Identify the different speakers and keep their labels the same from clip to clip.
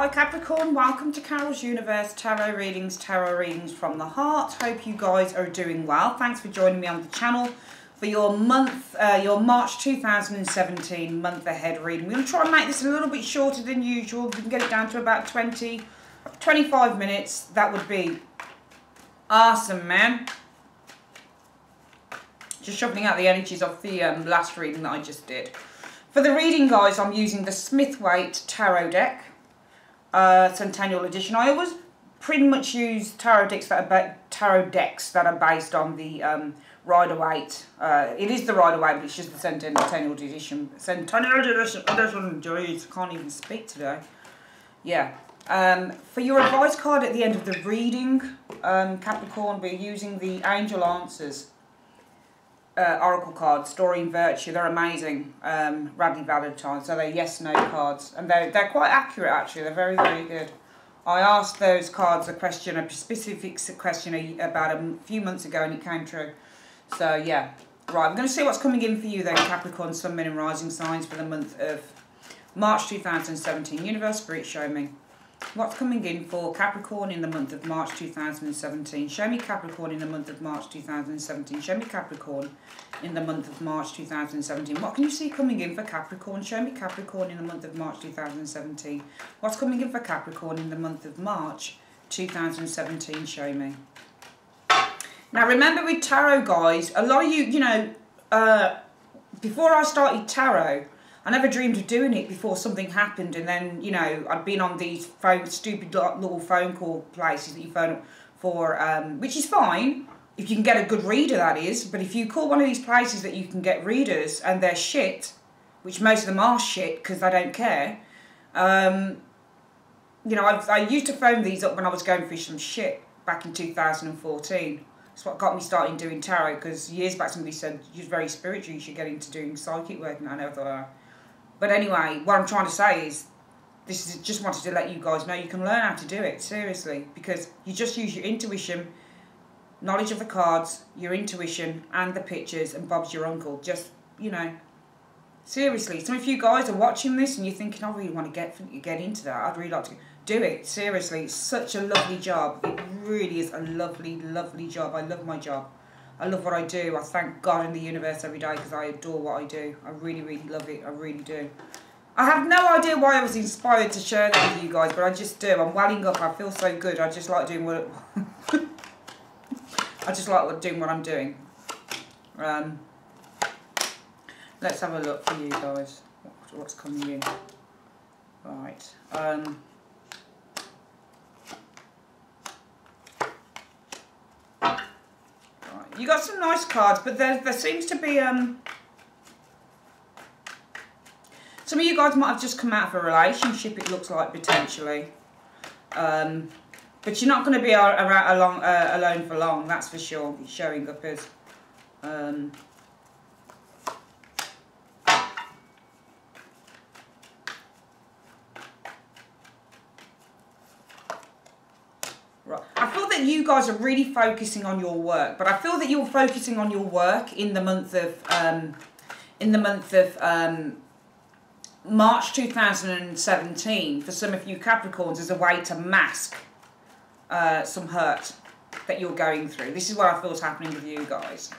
Speaker 1: Hi Capricorn, welcome to Carol's Universe Tarot Readings from the Heart. Hope you guys are doing well. Thanks for joining me on the channel for your month, your March 2017 month ahead reading. We're going to try and make this a little bit shorter than usual. We can get it down to about 25 minutes. That would be awesome, man. Just shuffling out the energies of the last reading that I just did. For the reading, guys, I'm using the Smith-Waite Tarot deck. Centennial edition. I always pretty much use tarot decks that are based on the Rider-Waite. It is the Rider-Waite, but it's just the Centennial edition. Centennial edition. Jeez, I can't even speak today. Yeah. For your advice card at the end of the reading, Capricorn, we're using the Angel Answers Oracle cards, Story and Virtue. They're amazing. Radley Valentine. So they're yes/no cards, and they're quite accurate actually. They're very, very good. I asked those cards a question, a specific question about a few months ago, and it came true. So yeah, right. I'm going to see what's coming in for you then, Capricorn, Sun, Moon, and Rising signs for the month of March 2017. Universe, Spirit, show me what's coming in for Capricorn in the month of March 2017. Show me Capricorn in the month of March 2017. Show me Capricorn in the month of March 2017. What can you see coming in for Capricorn? Show me Capricorn in the month of March 2017. What's coming in for Capricorn in the month of March 2017? Show me. Now remember with tarot, guys, a lot of you, before I started tarot, I never dreamed of doing it before something happened, and then, I'd been on these stupid little phone call places that you phone up for, which is fine, if you can get a good reader, that is, but if you call one of these places that you can get readers and they're shit, which most of them are shit because they don't care, I used to phone these up when I was going through some shit back in 2014. That's what got me starting doing tarot, because years back somebody said, you're very spiritual, you should get into doing psychic work, and I never thought, But anyway, what I'm trying to say is, just wanted to let you guys know you can learn how to do it, seriously, because you just use your intuition, knowledge of the cards, your intuition, and the pictures, and Bob's your uncle. Just, seriously. Some of you guys are watching this and you're thinking, I really want to get into that. I'd really like to do it. Seriously, it's such a lovely job. It really is a lovely, lovely job. I love my job. I love what I do. I thank God and the universe every day because I adore what I do. I really, really love it. I really do. I have no idea why I was inspired to share that with you guys, but I just do. I'm welling up. I feel so good. I just like doing what... I just like doing what I'm doing. Let's have a look for you guys. What's coming in? Right. You got some nice cards, but there seems to be some of you guys might have just come out of a relationship, it looks like, potentially, but you're not going to be alone for long, that's for sure. It's showing up as I feel that you guys are really focusing on your work, but I feel that you're focusing on your work in the month of March 2017 for some of you Capricorns as a way to mask some hurt that you're going through. This is what I feel is happening with you guys.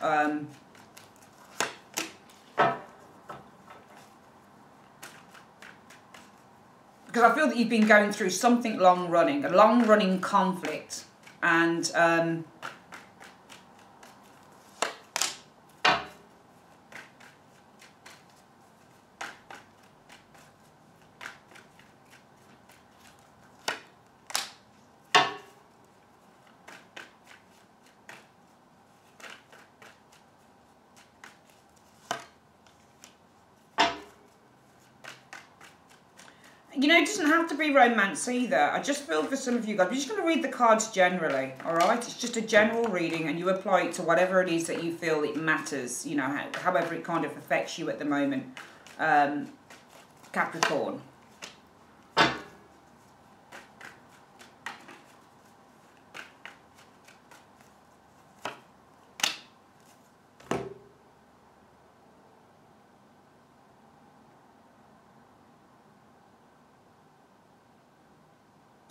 Speaker 1: Because I feel that you've been going through something long-running, a long-running conflict, and it doesn't have to be romance either. I just feel for some of you guys, we're just going to read the cards generally, alright? It's just a general reading and you apply it to whatever it is that you feel it matters, however it kind of affects you at the moment, Capricorn.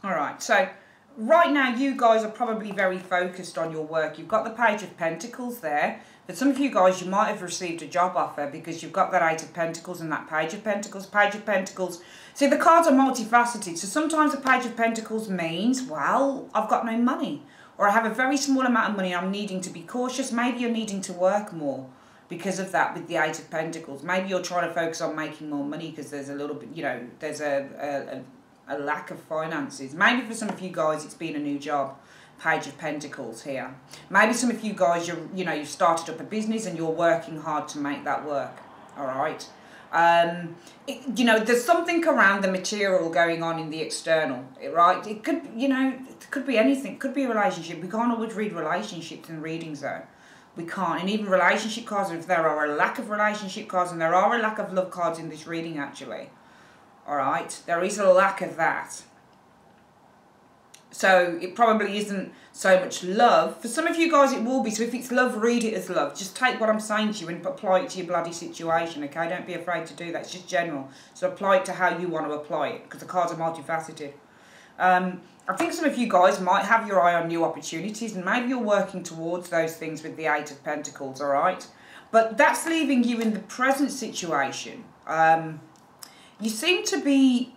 Speaker 1: All right, so right now you guys are probably very focused on your work. You've got the Page of Pentacles there. For some of you guys, you might have received a job offer because you've got that Eight of Pentacles and that Page of Pentacles. Page of Pentacles. See, the cards are multifaceted. So sometimes the Page of Pentacles means, well, I've got no money. Or I have a very small amount of money and I'm needing to be cautious. Maybe you're needing to work more because of that with the Eight of Pentacles. Maybe you're trying to focus on making more money because there's a little bit, you know, there's a lack of finances. Maybe for some of you guys it's been a new job. Page of Pentacles here. Maybe some of you guys, you've started up a business and you're working hard to make that work. All right. There's something around the material going on in the external, right? It could, it could be anything. It could be a relationship. We can't always read relationships in readings though. We can't. And even relationship cards, if there are a lack of relationship cards and there are a lack of love cards in this reading actually. All right. There is a lack of that. So it probably isn't so much love. For some of you guys it will be. So if it's love, read it as love. Just take what I'm saying to you and apply it to your bloody situation, okay? Don't be afraid to do that. It's just general. So apply it to how you want to apply it because the cards are multifaceted. I think some of you guys might have your eye on new opportunities and maybe you're working towards those things with the Eight of Pentacles, all right? But that's leaving you in the present situation. You seem to be...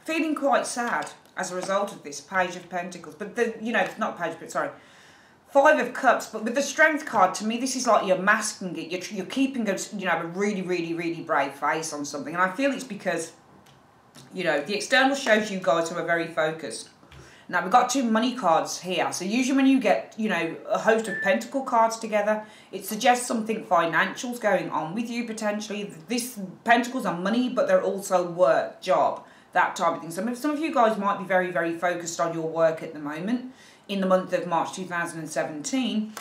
Speaker 1: feeling quite sad as a result of this Page of Pentacles, but it's not Page, but sorry, Five of Cups. But with the Strength card, to me, this is like you're masking it. You're keeping a really, really, really brave face on something, and I feel it's because the external shows you guys who are very focused. Now we've got two money cards here, so usually when you get a host of Pentacle cards together, it suggests something financial's going on with you potentially. This Pentacles are money, but they're also work, job. That type of thing. So some of you guys might be very, very focused on your work at the moment in the month of March 2017.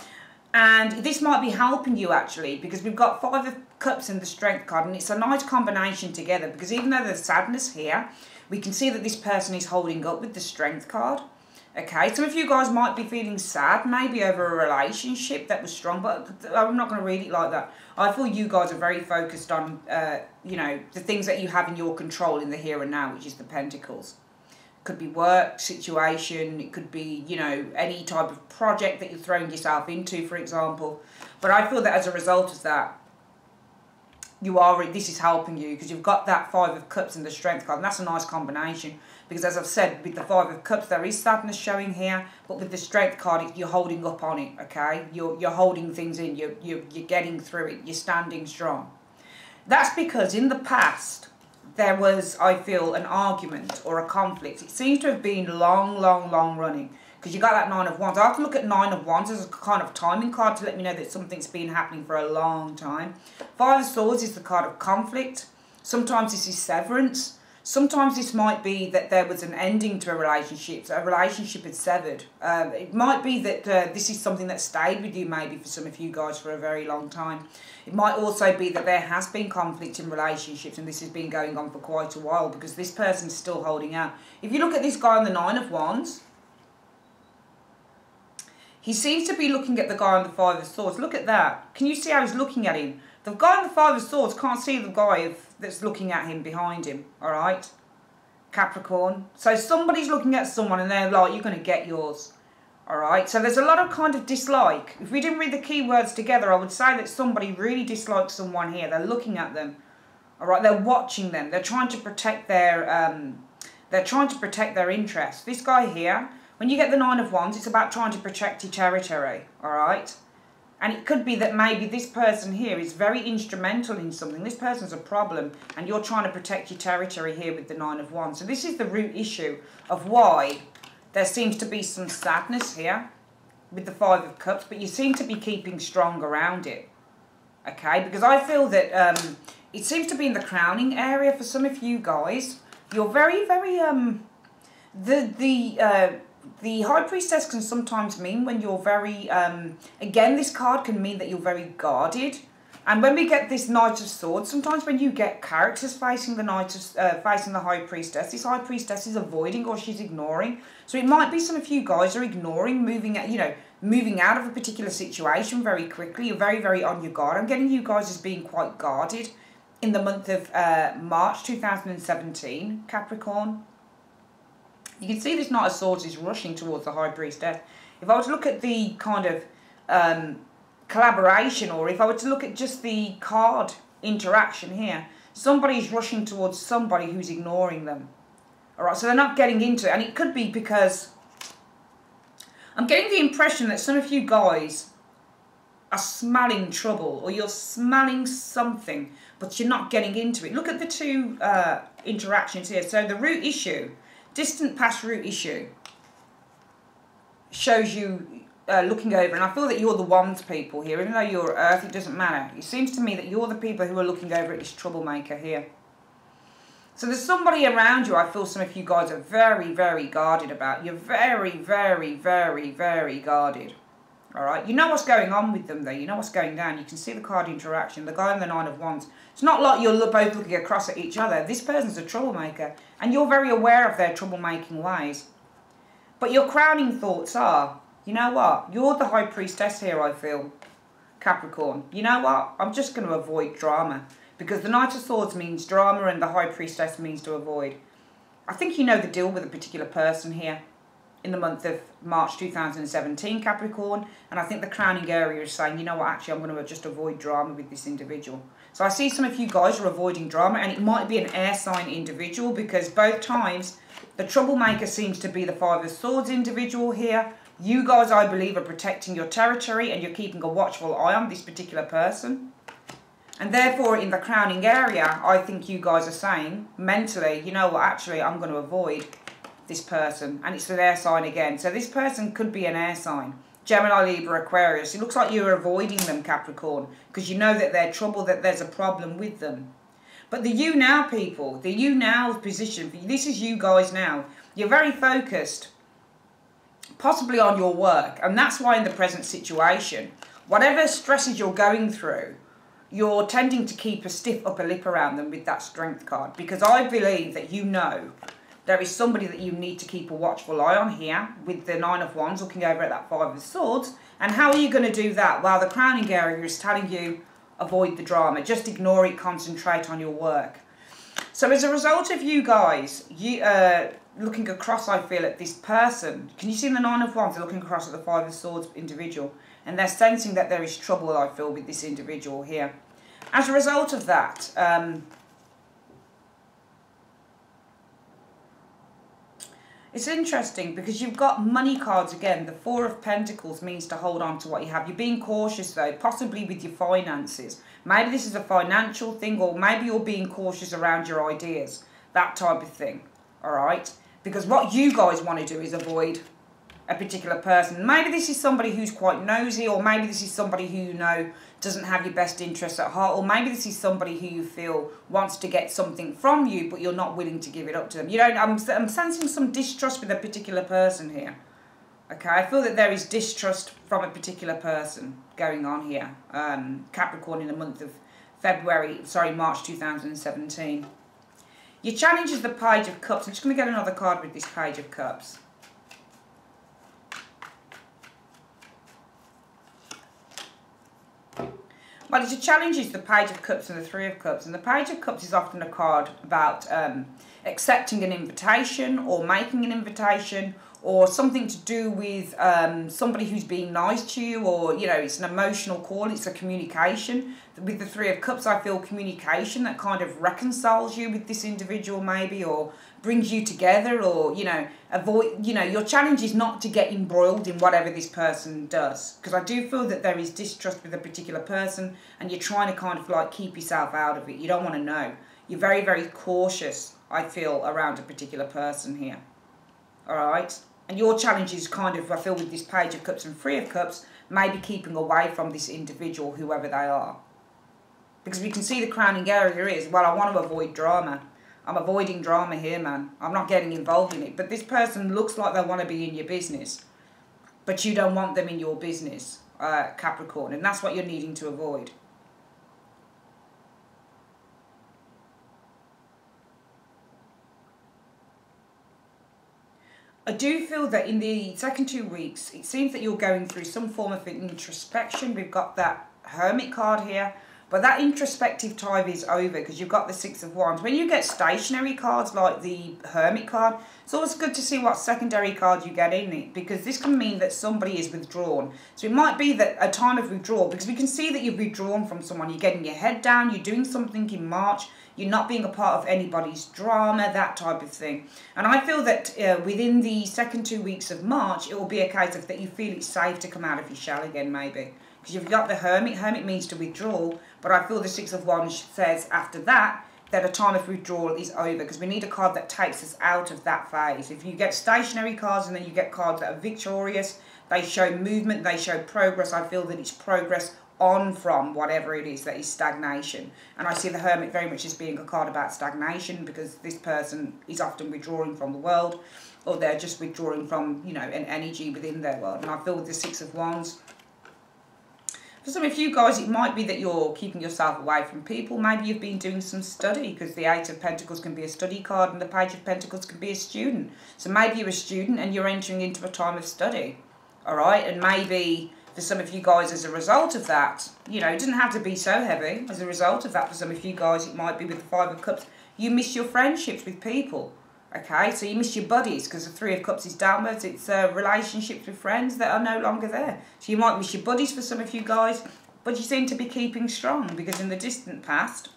Speaker 1: And this might be helping you actually because we've got Five of Cups in the Strength card and it's a nice combination together because even though there's sadness here, we can see that this person is holding up with the Strength card. Okay, some of you guys might be feeling sad, maybe over a relationship that was strong, but I'm not going to read it like that. I feel you guys are very focused on, the things that you have in your control in the here and now, which is the Pentacles. It could be work, situation, it could be, any type of project that you're throwing yourself into, for example. But I feel that as a result of that, this is helping you because you've got that Five of Cups and the Strength card, and that's a nice combination. Because as I've said, with the Five of Cups, there is sadness showing here, but with the Strength card, you're holding up on it, okay? You're holding things in, you're getting through it, you're standing strong. That's because in the past, there was, I feel, an argument or a conflict. It seems to have been long, long, long running. Because you got that Nine of Wands. I have to look at Nine of Wands as a kind of timing card to let me know that something's been happening for a long time. Five of Swords is the card of conflict. Sometimes this is severance. Sometimes this might be that there was an ending to a relationship. So a relationship is severed. It might be that this is something that stayed with you maybe for some of you guys for a very long time. It might also be that there has been conflict in relationships and this has been going on for quite a while because this person's still holding out. If you look at this guy on the Nine of Wands, he seems to be looking at the guy on the Five of Swords. Look at that. Can you see how he's looking at him? The guy on the Five of Swords can't see the guy that's looking at him behind him, all right? Capricorn. So somebody's looking at someone and they're like, you're going to get yours, all right? So there's a lot of kind of dislike. If we didn't read the keywords together, I would say that somebody really dislikes someone here. They're looking at them, all right? They're watching them. They're trying to protect their, interests. This guy here, when you get the Nine of Wands, it's about trying to protect your territory, all right? And it could be that maybe this person here is very instrumental in something. This person's a problem and you're trying to protect your territory here with the Nine of Wands. So this is the root issue of why there seems to be some sadness here with the Five of Cups, but you seem to be keeping strong around it. Okay, because I feel that it seems to be in the crowning area for some of you guys. You're very, very, the High Priestess can sometimes mean when you're very, again, this card can mean that you're very guarded. And when we get this Knight of Swords, sometimes when you get characters facing the facing the High Priestess, this High Priestess is avoiding or she's ignoring. So it might be some of you guys are ignoring, moving out of a particular situation very quickly. You're very, very on your guard. I'm getting you guys as being quite guarded in the month of March 2017, Capricorn. You can see this Knight of Swords is rushing towards the High Priestess. If I were to look at the kind of collaboration, or if I were to look at just the card interaction here, somebody's rushing towards somebody who's ignoring them. Alright, so they're not getting into it. And it could be because I'm getting the impression that some of you guys are smelling trouble, or you're smelling something, but you're not getting into it. Look at the two interactions here. So the root issue, distant past root issue, shows you looking over, and I feel that you're the wands people here. Even though you're earth, it doesn't matter. It seems to me that you're the people who are looking over at this troublemaker here. So there's somebody around you I feel some of you guys are very, very guarded about. You're very, very, very, very guarded. Alright, you know what's going on with them though. You know what's going down. You can see the card interaction. The guy and the Nine of Wands. It's not like you're both looking across at each other. This person's a troublemaker. And you're very aware of their troublemaking ways. But your crowning thoughts are, you know what? You're the High Priestess here, I feel. Capricorn. You know what? I'm just going to avoid drama. Because the Knight of Swords means drama and the High Priestess means to avoid. I think you know the deal with a particular person here in the month of March 2017, Capricorn. And I think the crowning area is saying, you know what, actually I'm going to just avoid drama with this individual. So I see some of you guys are avoiding drama, and it might be an air sign individual, because both times the troublemaker seems to be the Five of Swords individual here. You guys, I believe, are protecting your territory and you're keeping a watchful eye on this particular person. And therefore, in the crowning area, I think you guys are saying, mentally, you know what, actually, I'm going to avoid this person. And it's an air sign again. So this person could be an air sign. Gemini, Libra, Aquarius. It looks like you're avoiding them, Capricorn, because you know that they're trouble, that there's a problem with them. But the you now people, the you now position, this is you guys now. You're very focused, possibly on your work. And that's why in the present situation, whatever stresses you're going through, you're tending to keep a stiff upper lip around them with that Strength card. Because I believe that you know there is somebody that you need to keep a watchful eye on here with the Nine of Wands looking over at that Five of Swords. And how are you going to do that? Well, the crowning area is telling you avoid the drama. Just ignore it, concentrate on your work. So as a result of you guys, looking across, I feel, at this person. Can you see the Nine of Wands? They're looking across at the Five of Swords individual. And they're sensing that there is trouble, I feel, with this individual here. As a result of that, it's interesting because you've got money cards again. The Four of Pentacles means to hold on to what you have. You're being cautious though, possibly with your finances. Maybe this is a financial thing, or maybe you're being cautious around your ideas. That type of thing. Alright? Because what you guys want to do is avoid a particular person. Maybe this is somebody who's quite nosy, or maybe this is somebody who you know doesn't have your best interests at heart, or maybe this is somebody who you feel wants to get something from you, but you're not willing to give it up to them. You know, I'm sensing some distrust with a particular person here. Okay, I feel that there is distrust from a particular person going on here. Capricorn in the month of March 2017. Your challenge is the Page of Cups. I'm just going to get another card with this Page of Cups. Well, your challenge is the Page of Cups and the Three of Cups. And the Page of Cups is often a card about accepting an invitation or making an invitation, or something to do with somebody who's being nice to you, or, you know, it's an emotional call, it's a communication. With the Three of Cups, I feel communication that kind of reconciles you with this individual maybe, or brings you together, or, you know, avoid, you know, your challenge is not to get embroiled in whatever this person does. Because I do feel that there is distrust with a particular person, and you're trying to kind of like keep yourself out of it. You don't want to know. You're very, very cautious, I feel, around a particular person here. Alright? And your challenge is kind of, I feel, with this Page of Cups and Three of Cups, maybe keeping away from this individual, whoever they are. Because we can see the crowning area is, well, I want to avoid drama. I'm avoiding drama here, man. I'm not getting involved in it. But this person looks like they want to be in your business. But you don't want them in your business, Capricorn. And that's what you're needing to avoid. I do feel that in the second 2 weeks, it seems that you're going through some form of introspection. We've got that Hermit card here. But that introspective time is over because you've got the Six of Wands. When you get stationary cards like the Hermit card, it's always good to see what secondary card you get in it, because this can mean that somebody is withdrawn. So it might be that a time of withdrawal, because we can see that you've withdrawn from someone. You're getting your head down, you're doing something in March, you're not being a part of anybody's drama, that type of thing. And I feel that within the second 2 weeks of March, it will be a case of that you feel it's safe to come out of your shell again, maybe. Because you've got the Hermit. Hermit means to withdraw, but I feel the Six of Wands says after that a time of withdrawal is over, because we need a card that takes us out of that phase. If you get stationary cards and then you get cards that are victorious, they show movement, they show progress. I feel that it's progress on from whatever it is that is stagnation. And I see the Hermit very much as being a card about stagnation, because this person is often withdrawing from the world, or they're just withdrawing from, you know, an energy within their world. And I feel with the Six of Wands, for some of you guys, it might be that you're keeping yourself away from people. Maybe you've been doing some study, because the Eight of Pentacles can be a study card and the Page of Pentacles can be a student. So maybe you're a student and you're entering into a time of study, all right? And maybe for some of you guys, as a result of that, you know, it doesn't have to be so heavy. As a result of that, for some of you guys, it might be with the Five of Cups, you miss your friendships with people. Okay, so you miss your buddies, because the Three of Cups is downwards. It's relationships with friends that are no longer there. So you might miss your buddies for some of you guys, but you seem to be keeping strong, because in the distant past,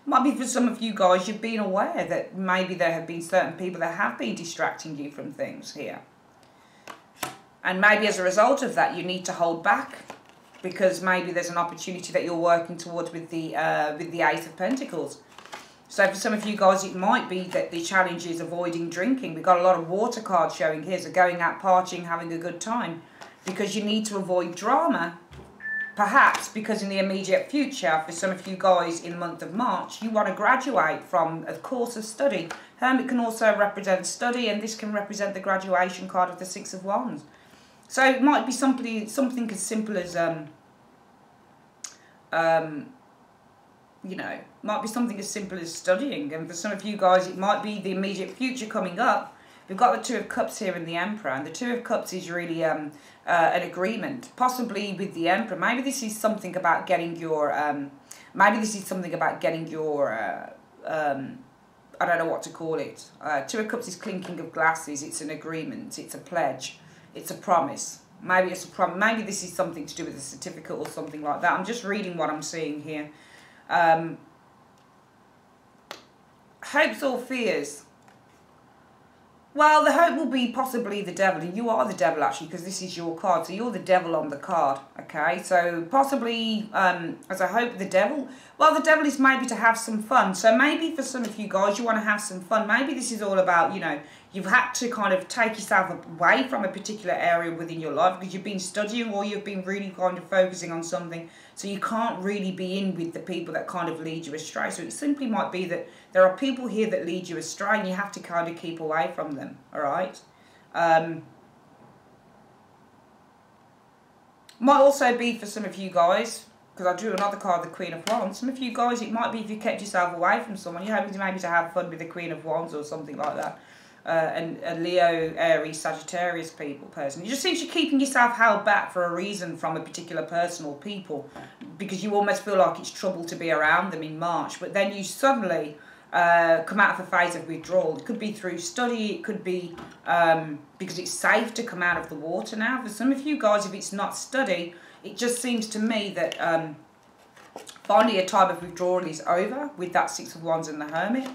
Speaker 1: might be for some of you guys, you've been aware that maybe there have been certain people that have been distracting you from things here. And maybe as a result of that, you need to hold back, because maybe there's an opportunity that you're working towards with the Ace of Pentacles. So for some of you guys, it might be that the challenge is avoiding drinking. We've got a lot of water cards showing here. So going out, partying, having a good time. Because you need to avoid drama. Perhaps because in the immediate future, for some of you guys in the month of March, you want to graduate from a course of study. Hermit can also represent study, and this can represent the graduation card of the Six of Wands. So it might be something as simple as, you know, might be something as simple as studying. And for some of you guys, it might be the immediate future coming up. We've got the Two of Cups here in the Emperor, and the Two of Cups is really an agreement, possibly with the Emperor. Maybe this is something about getting your, I don't know what to call it. Two of Cups is clinking of glasses. It's an agreement. It's a pledge. It's a promise. Maybe it's a promise. Maybe this is something to do with a certificate or something like that. I'm just reading what I'm seeing here. Hopes or fears? Well, the hope will be possibly the devil, and you are the devil actually, because this is your card, so you're the devil on the card, okay? So possibly, as I hope, the devil, well, the devil is maybe to have some fun. So maybe for some of you guys, you want to have some fun. Maybe this is all about, you know, you've had to kind of take yourself away from a particular area within your life because you've been studying, or you've been really kind of focusing on something, so you can't really be in with the people that kind of lead you astray. So it simply might be that there are people here that lead you astray, and you have to kind of keep away from them, all right? Might also be for some of you guys, because I drew another card, the Queen of Wands. Some of you guys, it might be if you kept yourself away from someone, you're hoping to maybe to have fun with the Queen of Wands or something like that. And a Leo, Aries, Sagittarius person. You just seem to be keeping yourself held back for a reason from a particular person or people, because you almost feel like it's trouble to be around them in March. But then you suddenly come out of a phase of withdrawal. It could be through study, it could be because it's safe to come out of the water now. For some of you guys, if it's not study, it just seems to me that finally a time of withdrawal is over with that Six of Wands and the Hermit.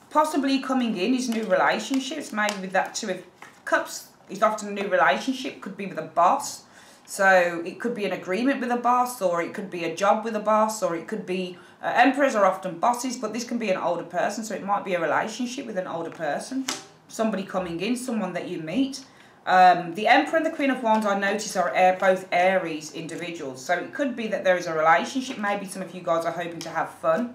Speaker 1: Possibly coming in is new relationships, maybe with that Two of Cups is often a new relationship, could be with a boss. So it could be an agreement with a boss, or it could be a job with a boss, or it could be, emperors are often bosses, but this can be an older person, so it might be a relationship with an older person. Somebody coming in, someone that you meet. The Emperor and the Queen of Wands, I notice, are both Aries individuals. So it could be that there is a relationship, maybe some of you guys are hoping to have fun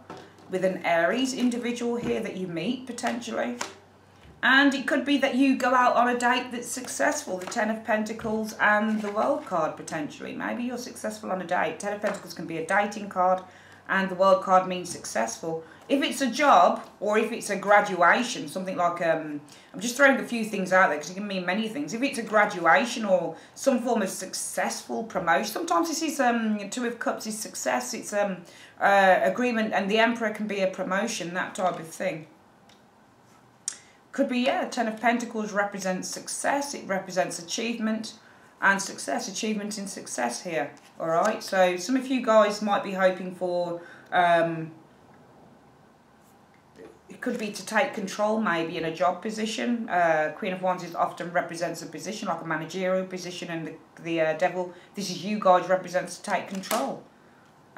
Speaker 1: with an Aries individual here that you meet, potentially. And it could be that you go out on a date that's successful, the Ten of Pentacles and the World card, potentially. Maybe you're successful on a date. Ten of Pentacles can be a dating card, and the World card means successful. If it's a job or if it's a graduation, something like, I'm just throwing a few things out there because it can mean many things. If it's a graduation or some form of successful promotion, sometimes this is, Two of Cups is success, it's agreement, and the Emperor can be a promotion, that type of thing. Could be, yeah, Ten of Pentacles represents success, it represents achievement and success, achievement in success here, alright? So some of you guys might be hoping for, it could be to take control maybe in a job position. Queen of Wands often represents a position, like a managerial position, and the Devil, this is you guys, represents to take control.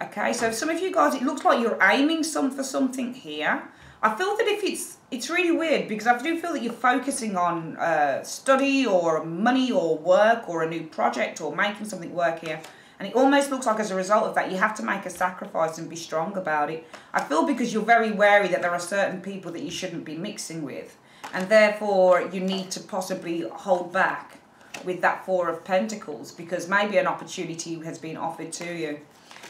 Speaker 1: Okay, so some of you guys, it looks like you're aiming for something here. I feel that if it's really weird, because I do feel that you're focusing on study or money or work or a new project or making something work here. And it almost looks like as a result of that, you have to make a sacrifice and be strong about it. I feel because you're very wary that there are certain people that you shouldn't be mixing with. And therefore, you need to possibly hold back with that Four of Pentacles, because maybe an opportunity has been offered to you.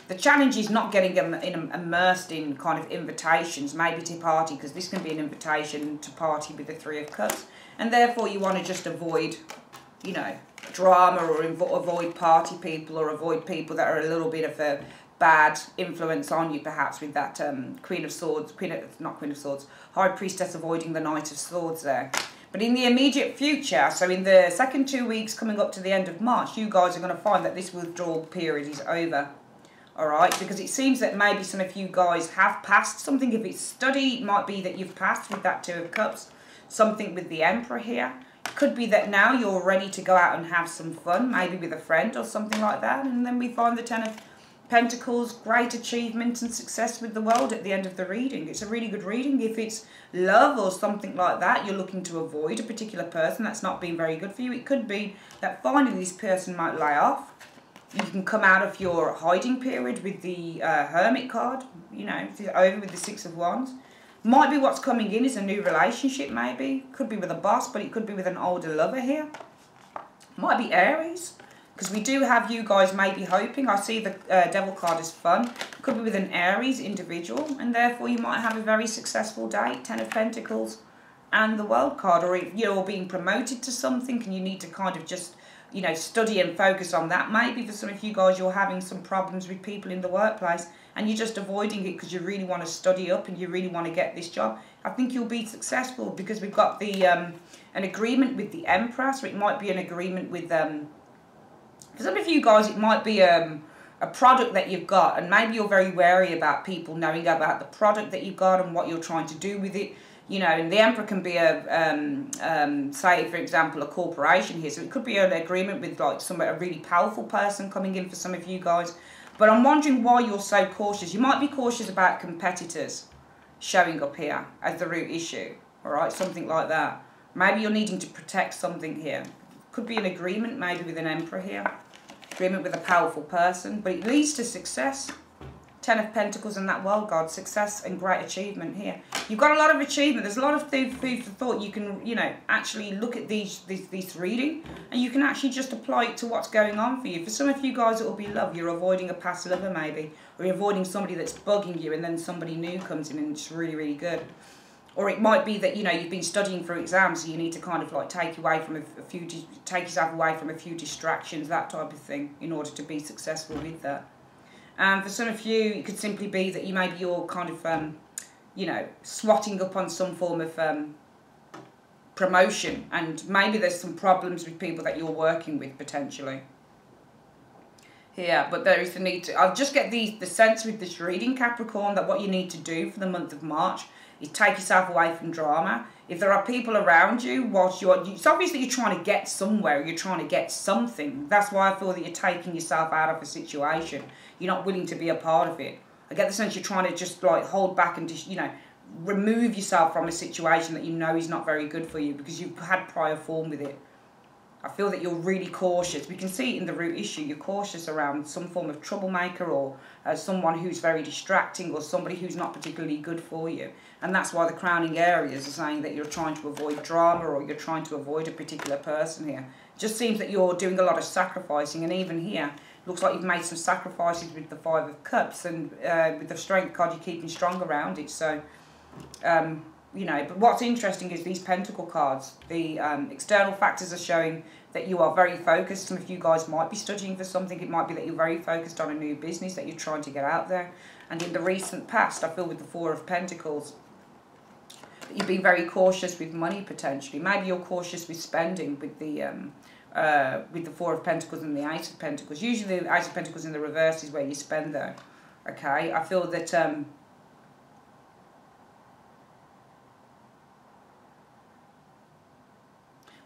Speaker 1: The challenge is not getting immersed in kind of invitations, maybe to party, because this can be an invitation to party with the Three of Cups. And therefore, you want to just avoid, you know, drama, or avoid party people, or avoid people that are a little bit of a bad influence on you, perhaps with that Queen of Swords, High Priestess avoiding the Knight of Swords there. But in the immediate future, so in the second 2 weeks coming up to the end of March, you guys are going to find that this withdrawal period is over. Alright, because it seems that maybe some of you guys have passed something. If it's study, it might be that you've passed with that Two of Cups. Something with the Emperor here. Could be that now you're ready to go out and have some fun, maybe with a friend or something like that. And then we find the Ten of Pentacles, great achievement and success with the world at the end of the reading. It's a really good reading. If it's love or something like that, you're looking to avoid a particular person that's not been very good for you. It could be that finally this person might lay off. You can come out of your hiding period with the Hermit card. You know, it's over with the Six of Wands. Might be what's coming in is a new relationship, maybe. Could be with a boss, but it could be with an older lover here. Might be Aries, because we do have you guys maybe hoping. I see the Devil card as fun. Could be with an Aries individual, and therefore you might have a very successful day. Ten of Pentacles and the World card, or if you're being promoted to something and you need to kind of just, you know, study and focus on that. Maybe for some of you guys, you're having some problems with people in the workplace and you're just avoiding it because you really want to study up and you really want to get this job. I think you'll be successful because we've got the an agreement with the Emperor. So it might be an agreement with, for some of you guys, it might be a product that you've got, and maybe you're very wary about people knowing about the product that you've got and what you're trying to do with it. You know, and the Emperor can be a, say, for example, a corporation here. So it could be an agreement with, like, a really powerful person coming in for some of you guys. But I'm wondering why you're so cautious. You might be cautious about competitors showing up here as the root issue. All right, something like that. Maybe you're needing to protect something here. Could be an agreement maybe with an Emperor here. Agreement with a powerful person. But it leads to success. Ten of Pentacles and that World card, success and great achievement here. You've got a lot of achievement. There's a lot of food for thought. You can, you know, actually look at this reading and you can actually just apply it to what's going on for you. For some of you guys, it will be love. You're avoiding a past lover maybe, or you're avoiding somebody that's bugging you, and then somebody new comes in and it's really, really good. Or it might be that, you know, you've been studying for exams, so you need to kind of like take yourself away from a few distractions, that type of thing, in order to be successful with that. And for some of you, it could simply be that you're kind of, you know, swatting up on some form of promotion, and maybe there's some problems with people that you're working with potentially. Yeah, but there is the need to, I'll just get the sense with this reading, Capricorn, that what you need to do for the month of March is take yourself away from drama. If there are people around you, it's obvious that you're trying to get somewhere, you're trying to get something. That's why I feel that you're taking yourself out of a situation. You're not willing to be a part of it. I get the sense you're trying to just like hold back and just, you know, remove yourself from a situation that you know is not very good for you because you've had prior form with it. I feel that you're really cautious. We can see it in the root issue. You're cautious around some form of troublemaker, or someone who's very distracting, or somebody who's not particularly good for you. And that's why the crowning areas are saying that you're trying to avoid drama, or you're trying to avoid a particular person here. It just seems that you're doing a lot of sacrificing. And even here, Looks like you've made some sacrifices with the Five of Cups, and with the Strength card, you're keeping strong around it. So, you know, but what's interesting is these Pentacle cards. The external factors are showing that you are very focused. Some of you guys might be studying for something. It might be that you're very focused on a new business that you're trying to get out there. And in the recent past, I feel with the Four of Pentacles, you've been very cautious with money potentially. Maybe you're cautious with spending with the Four of Pentacles and the Ace of Pentacles. Usually the Ace of Pentacles in the reverse is where you spend though. Okay, I feel that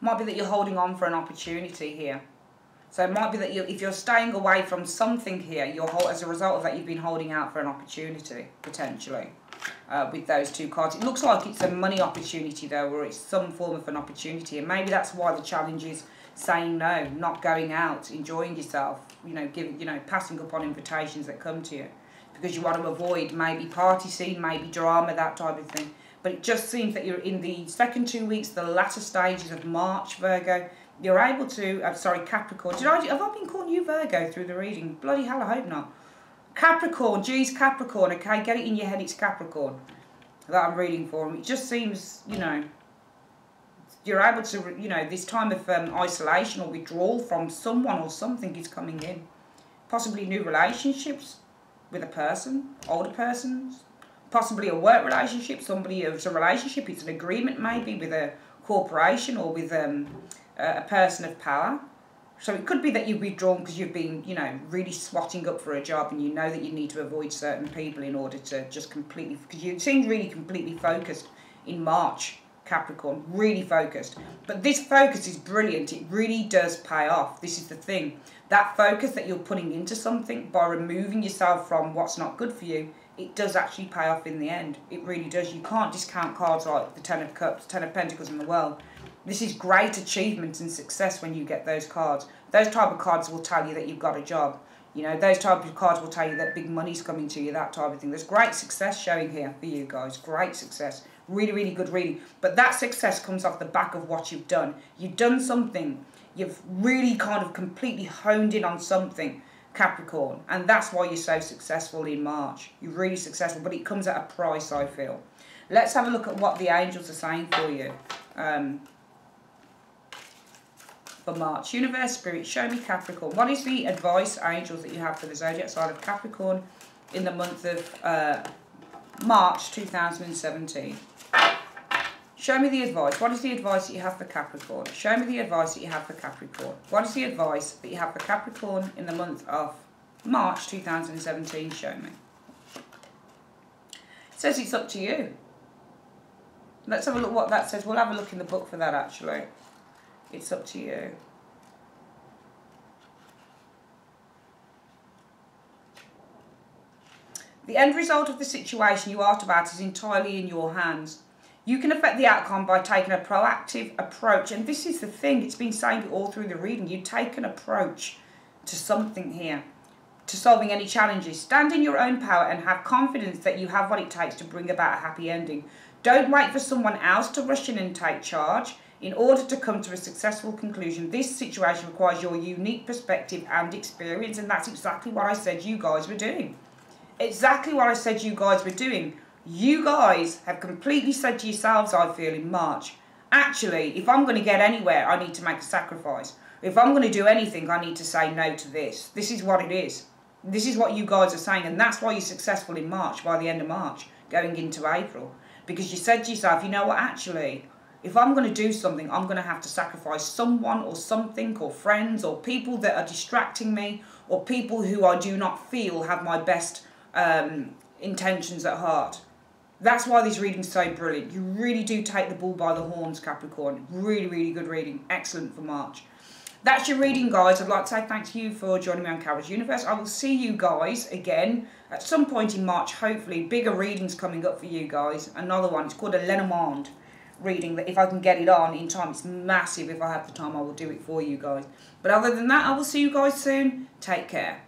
Speaker 1: might be that you're holding on for an opportunity here. So it might be that if you're staying away from something here, as a result of that, you've been holding out for an opportunity potentially. With those two cards, it looks like it's a money opportunity though, or it's some form of an opportunity, and maybe that's why the challenge is saying no, not going out, enjoying yourself, you know, passing up on invitations that come to you, because you want to avoid maybe party scene, maybe drama, that type of thing. But it just seems that you're in the second 2 weeks, the latter stages of March, Virgo. You're able to, sorry, Capricorn. Have I been calling you Virgo through the reading? Bloody hell, I hope not. Capricorn, geez, Capricorn, okay? Get it in your head, it's Capricorn that I'm reading for. It just seems, you know, you're able to, you know, this time of isolation or withdrawal from someone or something is coming in. Possibly new relationships with a person, older persons. Possibly a work relationship, it's a relationship, it's an agreement maybe with a corporation or with a person of power. So it could be that you've withdrawn because you've been, you know, really swatting up for a job, and you know that you need to avoid certain people in order to just completely, because you seem really completely focused in March, Capricorn, really focused. But this focus is brilliant, it really does pay off. This is the thing, that focus that you're putting into something by removing yourself from what's not good for you, it does actually pay off in the end. It really does. You can't discount cards like the Ten of Cups, Ten of Pentacles in the World. This is great achievement and success when you get those cards. Those type of cards will tell you that you've got a job. You know, those type of cards will tell you that big money's coming to you, that type of thing. There's great success showing here for you guys. Great success. Really, really good reading. But that success comes off the back of what you've done. You've done something. You've really kind of completely honed in on something, Capricorn, and that's why you're so successful in March. You're really successful, but it comes at a price, I feel. Let's have a look at what the angels are saying for you for March. Universe, Spirit, show me Capricorn. What is the advice, angels, that you have for the zodiac sign of Capricorn in the month of March 2017? Show me the advice. What is the advice that you have for Capricorn? Show me the advice that you have for Capricorn. What is the advice that you have for Capricorn in the month of March 2017? Show me. It says it's up to you. Let's have a look what that says. We'll have a look in the book for that, actually. It's up to you. The end result of the situation you asked about is entirely in your hands. You can affect the outcome by taking a proactive approach. And this is the thing, it's been saying it all through the reading. You take an approach to something here, to solving any challenges. Stand in your own power and have confidence that you have what it takes to bring about a happy ending. Don't wait for someone else to rush in and take charge. In order to come to a successful conclusion, this situation requires your unique perspective and experience. And that's exactly what I said you guys were doing. Exactly what I said you guys were doing. You guys have completely said to yourselves, I feel, in March, actually, if I'm going to get anywhere, I need to make a sacrifice. If I'm going to do anything, I need to say no to this. This is what it is. This is what you guys are saying, and that's why you're successful in March, by the end of March, going into April. Because you said to yourself, you know what, actually, if I'm going to do something, I'm going to have to sacrifice someone or something or friends or people that are distracting me or people who I do not feel have my best intentions at heart. That's why this reading's so brilliant. You really do take the bull by the horns, Capricorn. Really, really good reading. Excellent for March. That's your reading, guys. I'd like to say thank you for joining me on Cara's Universe. I will see you guys again at some point in March, hopefully. Bigger readings coming up for you guys. Another one. It's called a Lenormand reading that if I can get it on in time, it's massive. If I have the time, I will do it for you guys. But other than that, I will see you guys soon. Take care.